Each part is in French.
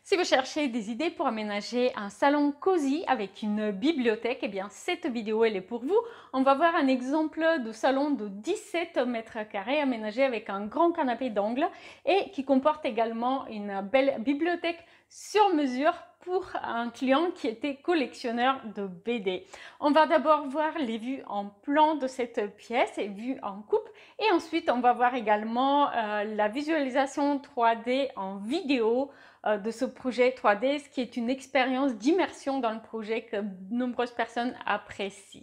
Si vous cherchez des idées pour aménager un salon cosy avec une bibliothèque, eh bien cette vidéo elle est pour vous. On va voir un exemple de salon de 17 mètres carrés aménagé avec un grand canapé d'angle et qui comporte également une belle bibliothèque sur mesure pour un client qui était collectionneur de BD. On va d'abord voir les vues en plan de cette pièce et vues en coupe, et ensuite on va voir également la visualisation 3D en vidéo de ce projet 3D, ce qui est une expérience d'immersion dans le projet que de nombreuses personnes apprécient.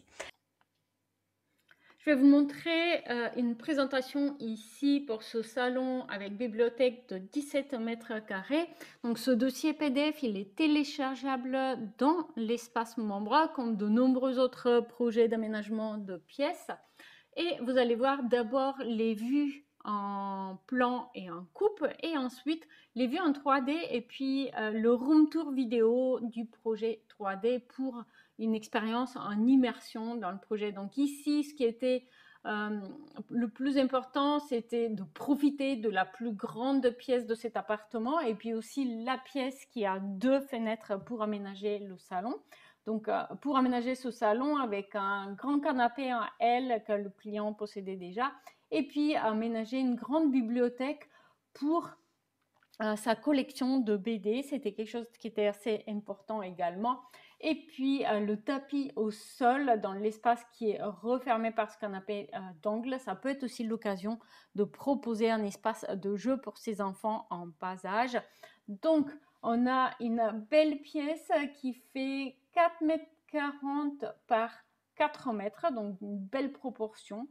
Je vais vous montrer une présentation ici pour ce salon avec bibliothèque de 17 mètres carrés. Donc ce dossier PDF, il est téléchargeable dans l'espace membre comme de nombreux autres projets d'aménagement de pièces. Et vous allez voir d'abord les vues en plan et en coupe, et ensuite les vues en 3D et puis le room tour vidéo du projet 3D pour une expérience en immersion dans le projet. Donc ici, ce qui était le plus important, c'était de profiter de la plus grande pièce de cet appartement et puis aussi la pièce qui a 2 fenêtres pour aménager le salon. Donc, pour aménager ce salon avec un grand canapé en L que le client possédait déjà, et puis aménager une grande bibliothèque pour sa collection de BD, c'était quelque chose qui était assez important également. Et puis le tapis au sol dans l'espace qui est refermé par ce canapé d'angle, ça peut être aussi l'occasion de proposer un espace de jeu pour ses enfants en bas âge. Donc, on a une belle pièce qui fait 4,40 m par 4 mètres, donc une belle proportion.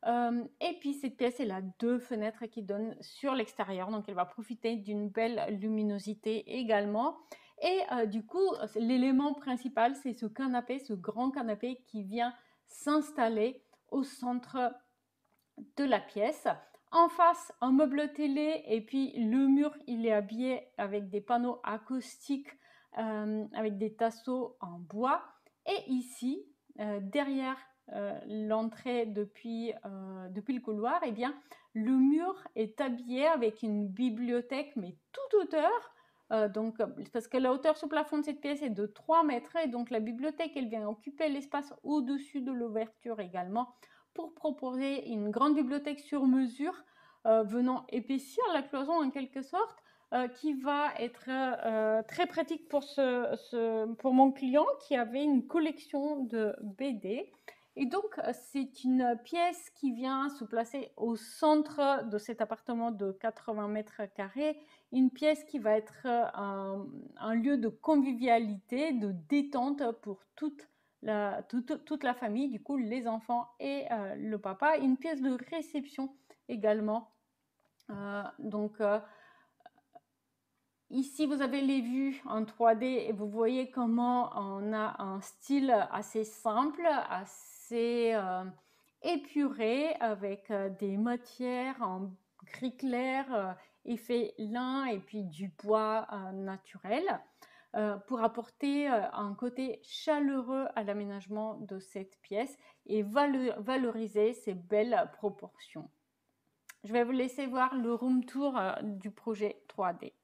Et puis cette pièce, elle a 2 fenêtres qui donnent sur l'extérieur, donc elle va profiter d'une belle luminosité également. Et du coup, l'élément principal, c'est ce canapé, ce grand canapé qui vient s'installer au centre de la pièce. En face, un meuble télé, et puis le mur, il est habillé avec des panneaux acoustiques, avec des tasseaux en bois. Et ici, derrière l'entrée depuis le couloir, eh bien, le mur est habillé avec une bibliothèque, mais toute hauteur. Donc, parce que la hauteur sous plafond de cette pièce est de 3 mètres, et donc la bibliothèque, elle vient occuper l'espace au-dessus de l'ouverture également, pour proposer une grande bibliothèque sur mesure, venant épaissir la cloison en quelque sorte, qui va être très pratique pour mon client qui avait une collection de BD. Et donc, c'est une pièce qui vient se placer au centre de cet appartement de 80 mètres carrés, une pièce qui va être un lieu de convivialité, de détente pour toute la famille, du coup les enfants et le papa. Une pièce de réception également. Ici, vous avez les vues en 3D et vous voyez comment on a un style assez simple, assez épuré, avec des matières en gris clair, effet lin et puis du bois naturel, pour apporter un côté chaleureux à l'aménagement de cette pièce et valoriser ses belles proportions. Je vais vous laisser voir le room tour du projet 3D.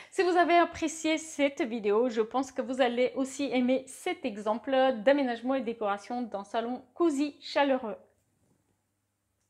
Si vous avez apprécié cette vidéo, je pense que vous allez aussi aimer cet exemple d'aménagement et décoration d'un salon cosy chaleureux.